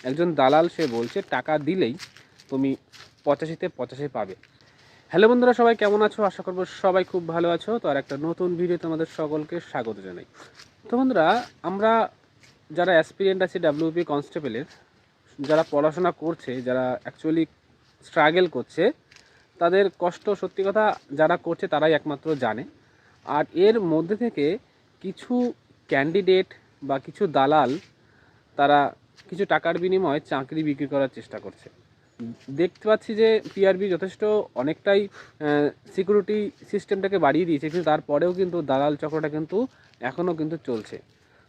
একজন দালাল সে বলছে টাকা দিলেই তুমি 85-তে 85 পাবে। হ্যালো বন্ধুরা, সবাই কেমন আছো? আশা করবো সবাই খুব ভালো আছো। তো আর একটা নতুন ভিডিও তোমাদের সকলকে স্বাগত জানাই। তো বন্ধুরা, আমরা যারা অ্যাসপিরিয়েন্ট আছি ডাব্লিউপি কনস্টেবলের, যারা পড়াশোনা করছে, যারা অ্যাকচুয়ালি স্ট্রাগল করছে, তাদের কষ্ট সত্যি কথা যারা করছে তারাই একমাত্র জানে। আর এর মধ্যে থেকে কিছু ক্যান্ডিডেট বা কিছু দালাল তারা কিছু টাকার বিনিময়ে চাকরি বিক্রি করার চেষ্টা করছে। দেখতে পাচ্ছি যে পিআরবি যথেষ্ট অনেকটাই সিকিউরিটি সিস্টেমটাকে বাড়িয়ে দিয়েছে, কিন্তু তারপরেও কিন্তু দালাল চক্রটা কিন্তু এখনও কিন্তু চলছে।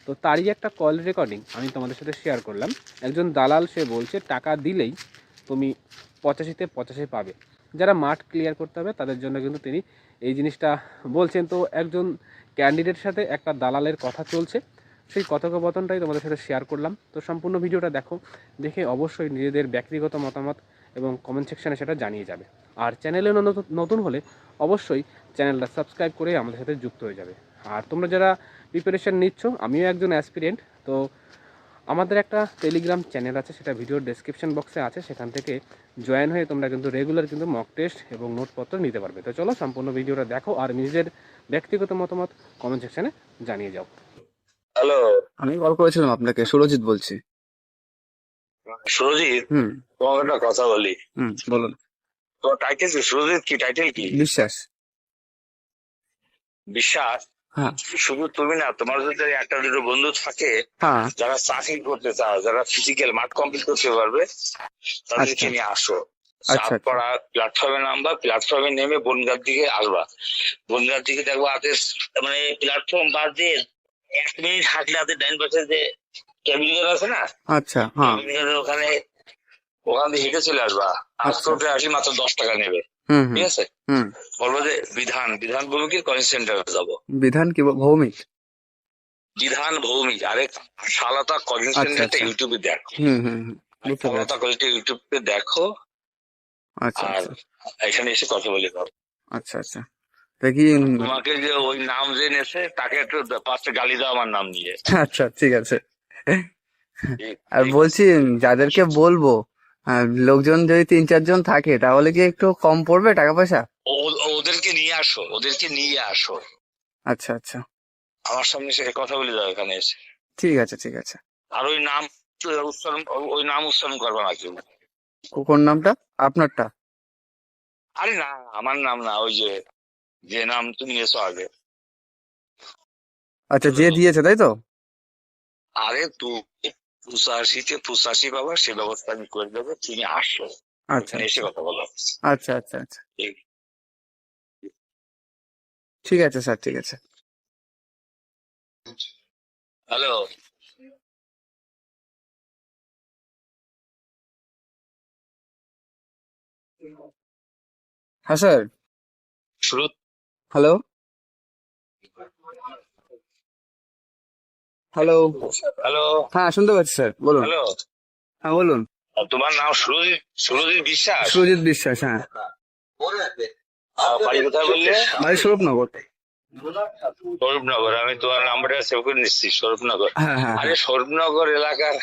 তো তারই একটা কল রেকর্ডিং আমি তোমাদের সাথে শেয়ার করলাম। একজন দালাল সে বলছে টাকা দিলেই তুমি 85-তে 85 পাবে। যারা মাঠ ক্লিয়ার করতে হবে তাদের জন্য কিন্তু তিনি এই জিনিসটা বলছেন। তো একজন ক্যান্ডিডেটের সাথে একটা দালালের কথা চলছে, সেই কথোপকথনটাই তোমাদের সাথে শেয়ার করলাম। তো সম্পূর্ণ ভিডিওটা দেখো, দেখে অবশ্যই নিজেদের ব্যক্তিগত মতামত এবং কমেন্ট সেকশানে সেটা জানিয়ে যাবে। আর চ্যানেলে নতুন হলে অবশ্যই চ্যানেলটা সাবস্ক্রাইব করে আমাদের সাথে যুক্ত হয়ে যাবে। আর তোমরা যারা প্রিপারেশান নিচ্ছ, আমিও একজন অ্যাসপিরেন্ট, তো আমাদের একটা টেলিগ্রাম চ্যানেল আছে, সেটা ভিডিওর ডেসক্রিপশন বক্সে আছে, সেখান থেকে জয়েন হয়ে তোমরা কিন্তু রেগুলার কিন্তু মক টেস্ট এবং নোটপত্র নিতে পারবে। তো চলো সম্পূর্ণ ভিডিওটা দেখো আর নিজের ব্যক্তিগত মতামত কমেন্ট সেকশানে জানিয়ে যাও। হ্যালো, আমি কল করেছিলাম আপনাকে, সুরজিৎ বলছি। সুরজিৎ। হুম তোমাকে একটা কথা বলি। বলুন। তোমার টাইটেল কি? সুরজিৎ কি টাইটেল কি? বিশ্বাস। বিশ্বাস। হ্যাঁ শুধু তুমি না, তোমার যদি একটা দুটো বন্ধু থাকে হ্যাঁ। যারা চাকরি করতে চাও, যারা ফিজিক্যাল মাঠ কমপ্লিট করতে পারবে, তাদেরকে আচ্ছা নিয়ে আসো। আচ্ছা আচ্ছা চাঁদপাড়া প্ল্যাটফর্মে নামবা, প্ল্যাটফর্মে নেমে বনগাঁর দিকে আসবা। বনগাঁর দিকে দেখবো হাতে, মানে প্ল্যাটফর্ম বাদ দিয়ে 1 মিনিট হাঁটলে হাতে ডাইন পাশে যে ক্যাবিনেট আছে না, আচ্ছা। হ্যাঁ। ক্যাবিনেটের ওখানে, ওখান থেকে হেঁটে চলে আসবা। আচ্ছা। আজকে আসি মাত্র 10 টাকা নেবে। হুম ঠিক হুম আছে, হুম। বলবো যে বিধান বিধান ভৌমিকের কলেজ সেন্টারে যাবো। বিধান কি ভৌমিক? বিধান ভৌমিক, আরে শালতা কলেজ আচ্ছা সেন্টারটা আচ্ছা। ইউটিউবে দেখো। হুম, বুঝতে শালতা পেরেছি। কলেজটা ইউটিউবে দেখো। আচ্ছা আর আচ্ছা এখানে এসে কথা বলে দাও। আচ্ছা আচ্ছা। দেখি। তোমাকে যে ওই নাম যে নেছে তাকে একটু 5টা গালি দাও আমার নাম নিয়ে। আচ্ছা ঠিক আছে। ঠিক আর ঠিক আছে। বলছি, যাদেরকে বলবো, লোকজন যদি 3-4 জন থাকে তাহলে কি একটু কম পড়বে টাকা পয়সা? ওদেরকে নিয়ে আসো, ওদেরকে নিয়ে আসো। আচ্ছা আচ্ছা আমার সামনে এসে কথা বলে দাও এখানে এসে। ঠিক আছে ঠিক আছে। আর ওই নাম উচ্চারণ, ওই নাম উচ্চারণ করবা না কেউ। কোন নামটা? আপনারটা? আরে না, আমার নাম না, ওই যে যে নাম তুমি নিয়েছো আগে। আচ্ছা, যে দিয়েছে তাই তো? আরে তুমি 85-তে 85 বাবা, সে ব্যবস্থা আমি করে দেবো, তুমি আসো আচ্ছা এখানে এসে আচ্ছা কথা বলো। আচ্ছা আচ্ছা আচ্ছা। ঠিক আছে স্যার, ঠিক আছে। হ্যালো। হ্যাঁ স্যার। শুরু। Hello hello. হ্যালো। হ্যাঁ, শুনতে পাচ্ছি স্যার, বলুন। হ্যালো। হ্যাঁ বলুন। তোমার নাম সুরজিৎ, সুরজিৎ বিশ্বাস? সুরজিৎ বিশ্বাস, হ্যাঁ। বাড়ি কোথায় বললে? বাড়ি স্বরূপনগর। স্বরূপনগর। আমি তোমার নাম্বারটা সেভ করে নিচ্ছি, স্বরূপনগর। হ্যাঁ হ্যাঁ আরে হ্যাঁ। স্বরূপনগর এলাকার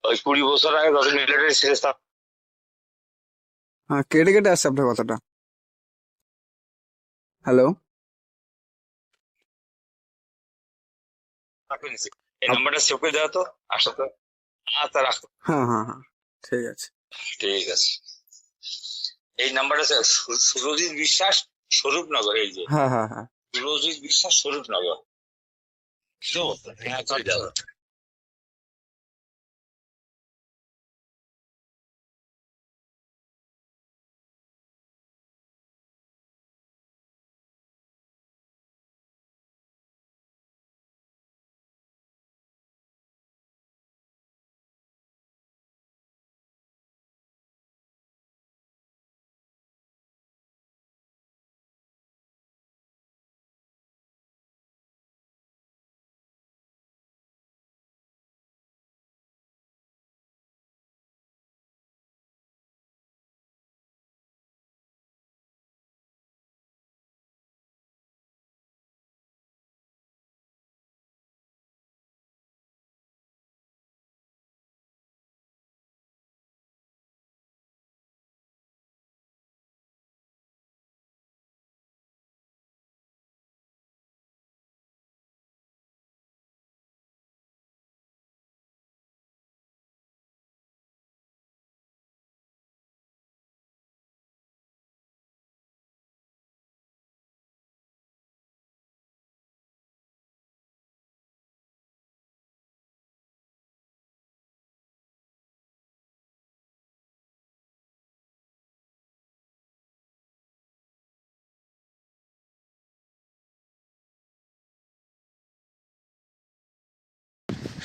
ওই 20 বছর আগে যত মিলিটারি ছিল হ্যাঁ, কেটে কেটে আসছে আপনার কথাটা। হ্যালো। তাকে নিচ্ছি। এই নাম্বারটা সেভ করে দেওয়া তো। আসো তো। আচ্ছা রাখো। হ্যাঁ হ্যাঁ হ্যাঁ, ঠিক আছে। ঠিক আছে। এই নাম্বারটা সুরজিৎ বিশ্বাস, স্বরূপনগর। এই যে হ্যাঁ হ্যাঁ হ্যাঁ। সুরজিৎ বিশ্বাস, স্বরূপনগর। হ্যাঁ, চলে যাবো।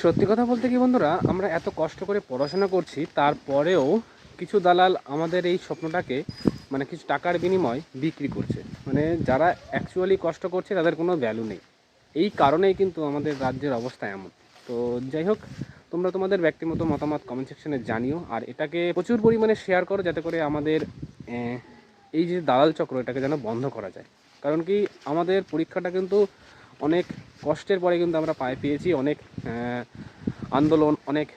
সত্যি কথা বলতে কি বন্ধুরা, আমরা এত কষ্ট করে পড়াশোনা করছি, তারপরেও কিছু দালাল আমাদের এই স্বপ্নটাকে মানে কিছু টাকার বিনিময় বিক্রি করছে। মানে যারা অ্যাকচুয়ালি কষ্ট করছে তাদের কোনো ভ্যালু নেই। এই কারণেই কিন্তু আমাদের রাজ্যের অবস্থা এমন। তো যাই হোক, তোমরা তোমাদের ব্যক্তিগত মতামত কমেন্ট সেকশনে জানিও, আর এটাকে প্রচুর পরিমাণে শেয়ার করো যাতে করে আমাদের এই যে দালাল চক্র এটাকে যেন বন্ধ করা যায়। কারণ কি, আমাদের পরীক্ষাটা কিন্তু অনেক কষ্টের পরে কিন্তু আমরা পেয়েছি, অনেক আন্দোলন, অনেক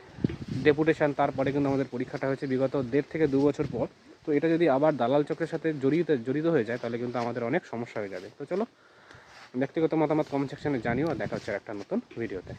ডেপুটেশন, তারপরে কিন্তু আমাদের পরীক্ষাটা হয়েছে বিগত 1.5 থেকে 2 বছর পর। তো এটা যদি আবার দালাল চক্রের সাথে জড়িত হয়ে যায় তাহলে কিন্তু আমাদের অনেক সমস্যা হয়ে যাবে। তো চলো, ব্যক্তিগত মতামত কমেন্ট সেকশনে জানিও, আর দেখা হচ্ছে একটা নতুন ভিডিওতে।